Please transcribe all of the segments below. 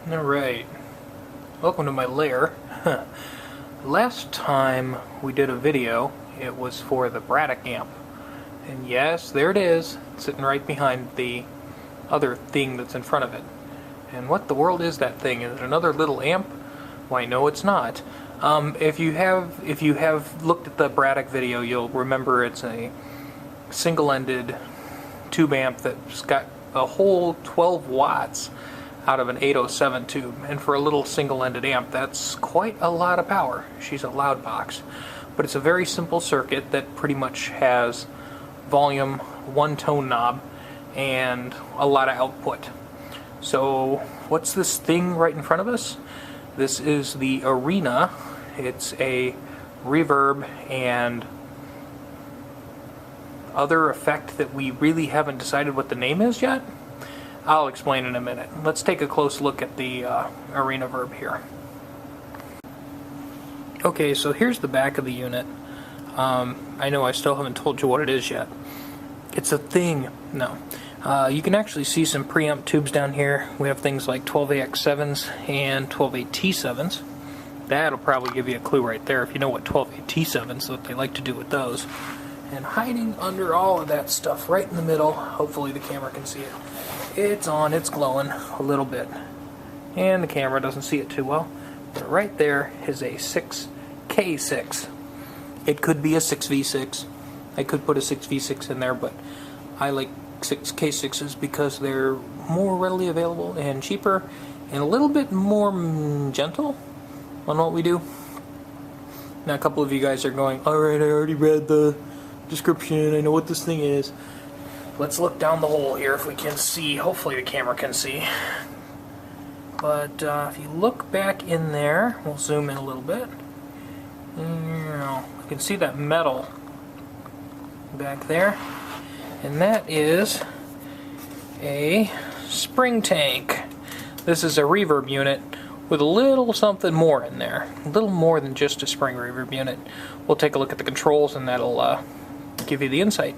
Alright, welcome to my lair. Last time we did a video, it was for the Vibrato amp. And yes, there it is, sitting right behind the other thing that's in front of it. And what the world is that thing? Is it another little amp? Why, no, it's not. If you have looked at the Vibrato video, you'll remember it's a single-ended tube amp that's got a whole 12 watts out of an 807 tube, and for a little single-ended amp, that's quite a lot of power. She's a loud box, but it's a very simple circuit that pretty much has volume, one tone knob, and a lot of output. So what's this thing right in front of us? This is the Arena. It's a reverb and other effect that we really haven't decided what the name is yet. I'll explain in a minute. Let's take a close look at the Arena Verb here. Okay, so here's the back of the unit. I know I still haven't told you what it is yet. It's a thing. No. You can actually see some preamp tubes down here. We have things like 12AX7s and 12AT7s. That'll probably give you a clue right there if you know what 12AT7s, what they like to do with those. And hiding under all of that stuff right in the middle, hopefully the camera can see it. It's on, it's glowing a little bit. And the camera doesn't see it too well. But right there is a 6K6. It could be a 6V6. I could put a 6V6 in there, but I like 6K6s because they're more readily available and cheaper and a little bit more gentle on what we do. Now a couple of you guys are going, alright, I already read the description, I know what this thing is. Let's look down the hole here if we can see. Hopefully the camera can see. But if you look back in there, we'll zoom in a little bit. You can see that metal back there. And that is a spring tank. This is a reverb unit with a little something more in there. A little more than just a spring reverb unit. We'll take a look at the controls and that'll give you the insight.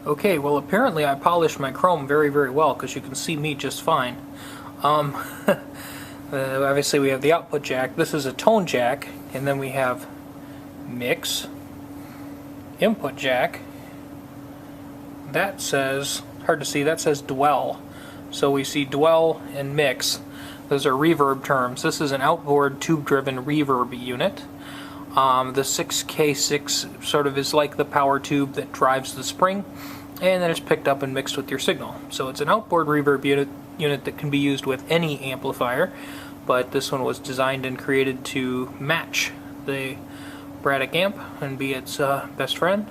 Okay, well apparently I polished my chrome very, very well because you can see me just fine. Obviously we have the output jack. This is a tone jack, and then we have mix, input jack. That says, hard to see, that says dwell. So we see dwell and mix. Those are reverb terms. This is an outboard tube-driven reverb unit. The 6K6 sort of is like the power tube that drives the spring, and then it's picked up and mixed with your signal. So it's an outboard reverb unit that can be used with any amplifier, but this one was designed and created to match the Vibrato amp and be its best friend.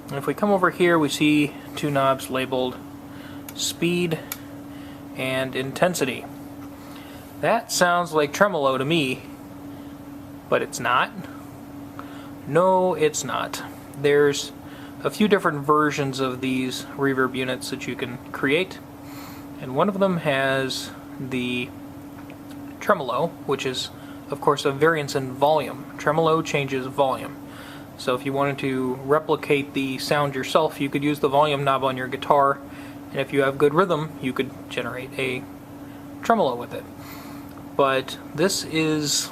And if we come over here, we see two knobs labeled speed and intensity. That sounds like tremolo to me, but it's not. No, it's not. There's a few different versions of these reverb units that you can create, and one of them has the tremolo, which is of course a variance in volume. Tremolo changes volume. So if you wanted to replicate the sound yourself, you could use the volume knob on your guitar, and if you have good rhythm, you could generate a tremolo with it. But this is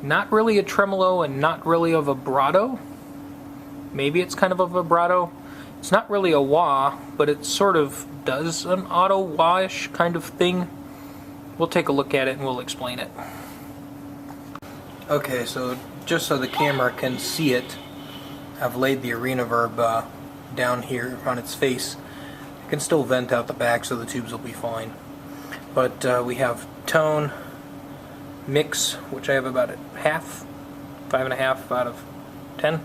not really a tremolo and not really a vibrato. Maybe it's kind of a vibrato. It's not really a wah, but it sort of does an auto wah-ish kind of thing. We'll take a look at it and we'll explain it. Okay, so just so the camera can see it, I've laid the Arena Verb down here on its face. You can still vent out the back so the tubes will be fine. But we have tone, mix, which I have about half, 5.5 out of 10,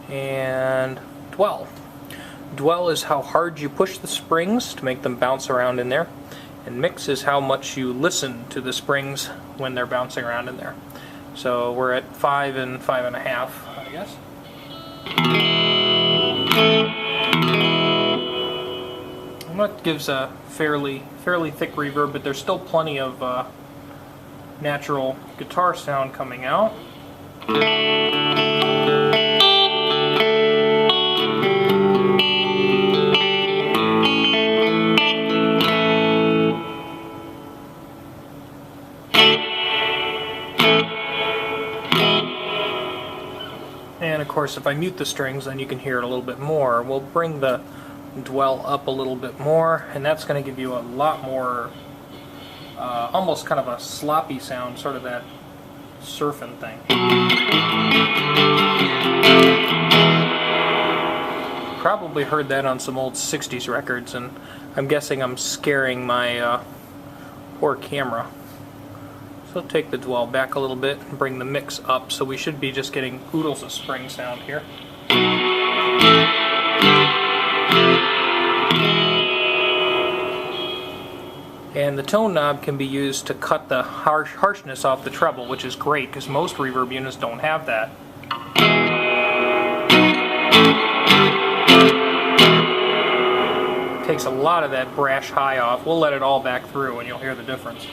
and dwell. Dwell is how hard you push the springs to make them bounce around in there, and mix is how much you listen to the springs when they're bouncing around in there. So we're at 5 and 5.5, I guess. And that gives a fairly thick reverb, but there's still plenty of natural guitar sound coming out. course, if I mute the strings, then you can hear it a little bit more. We'll bring the dwell up a little bit more, and that's going to give you a lot more, almost kind of a sloppy sound, sort of that surfing thing. Probably heard that on some old 60s records, and I'm guessing I'm scaring my poor camera. So take the dwell back a little bit and bring the mix up, so we should be just getting oodles of spring sound here. And the tone knob can be used to cut the harshness off the treble, which is great because most reverb units don't have that. It takes a lot of that brash high off. We'll let it all back through and you'll hear the difference.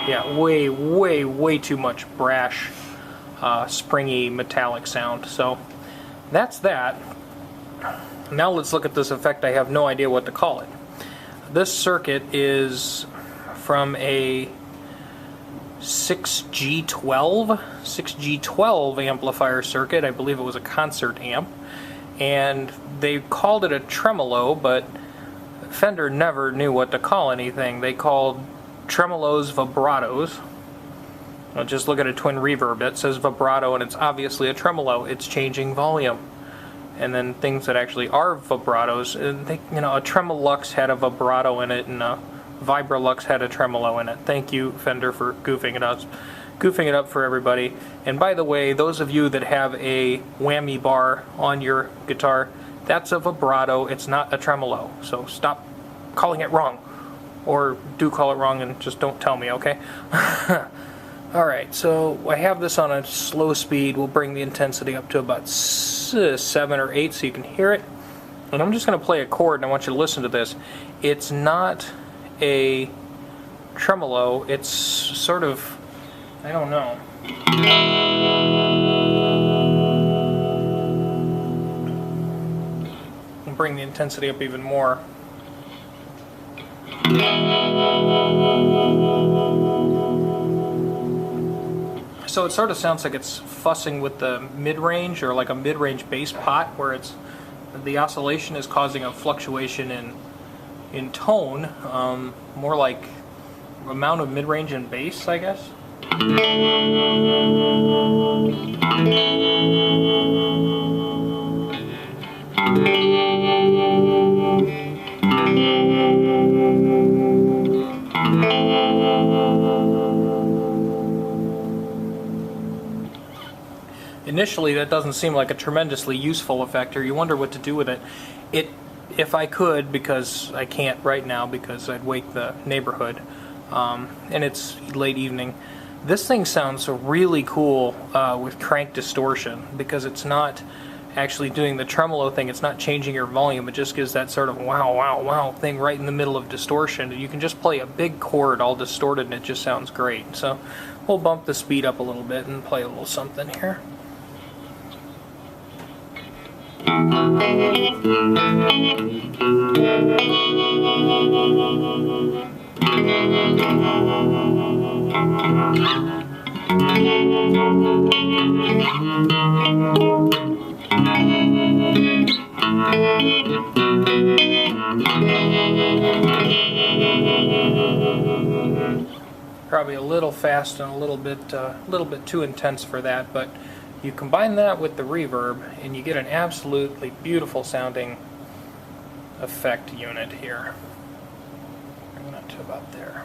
Yeah, way too much brash, springy, metallic sound. So that's that. Now let's look at this effect. I have no idea what to call it. This circuit is from a 6G12 amplifier circuit. I believe it was a concert amp. And they called it a tremolo, but Fender never knew what to call anything. They called tremolos vibratos. Now just look at a twin reverb. It says vibrato and it's obviously a tremolo. It's changing volume. And then things that actually are vibratos, they, you know, a Tremolux had a vibrato in it and a Vibralux had a tremolo in it. Thank you, Fender, for goofing it up for everybody. And by the way, those of you that have a whammy bar on your guitar, that's a vibrato, it's not a tremolo. So stop calling it wrong. Or do call it wrong and just don't tell me, okay? Alright, so I have this on a slow speed. We'll bring the intensity up to about 7 or 8 so you can hear it. And I'm just going to play a chord and I want you to listen to this. It's not a tremolo, it's sort of, I don't know. I'll bring the intensity up even more. So it sort of sounds like it's fussing with the mid-range, or like a mid-range bass pot, where it's the oscillation is causing a fluctuation in tone, more like amount of mid-range and bass, I guess. Initially, that doesn't seem like a tremendously useful effect, or you wonder what to do with it. If I could, because I can't right now because I'd wake the neighborhood, and it's late evening, this thing sounds really cool with crank distortion, because it's not actually doing the tremolo thing, it's not changing your volume, it just gives that sort of wow, wow, wow thing right in the middle of distortion. And you can just play a big chord all distorted and it just sounds great. So we'll bump the speed up a little bit and play a little something here. Probably a little fast and a little bit too intense for that, but you combine that with the reverb and you get an absolutely beautiful sounding effect unit here. Bring that to about there.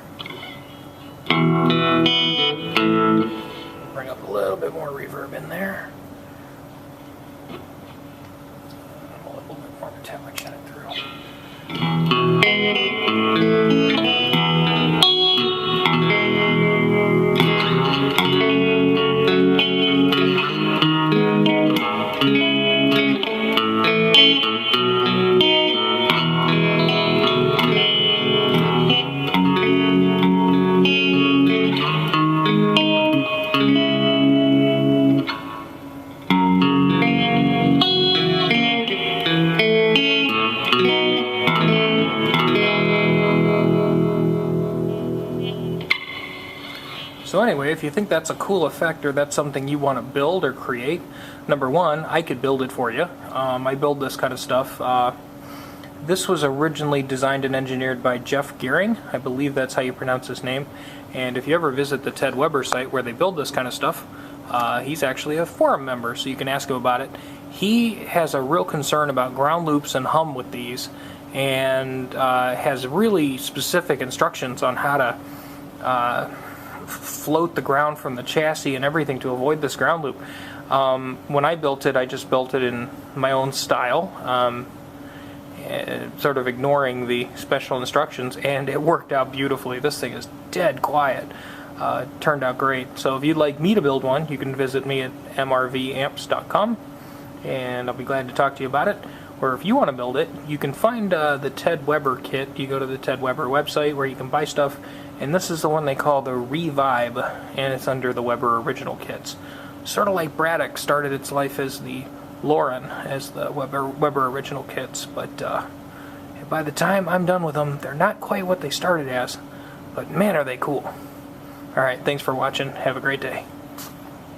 Bring up a little bit more reverb in there. A little bit more metallic shine through. anyway, if you think that's a cool effect or that's something you want to build or create, number one, I could build it for you. I build this kind of stuff. This was originally designed and engineered by Jeff Gearing. I believe that's how you pronounce his name. And if you ever visit the Ted Weber site where they build this kind of stuff, he's actually a forum member, so you can ask him about it. He has a real concern about ground loops and hum with these, and has really specific instructions on how to float the ground from the chassis and everything to avoid this ground loop. When I built it, I just built it in my own style, sort of ignoring the special instructions, and it worked out beautifully. This thing is dead quiet. Turned out great. So if you'd like me to build one, you can visit me at mrvamps.com, and I'll be glad to talk to you about it. Or if you want to build it, you can find the Ted Weber kit. You go to the Ted Weber website where you can buy stuff, and this is the one they call the Revibe, and it's under the Weber original kits. Sort of like Braddock started its life as the Lauren, as the Weber original kits, but by the time I'm done with them, they're not quite what they started as, but man are they cool. Alright, thanks for watching. Have a great day.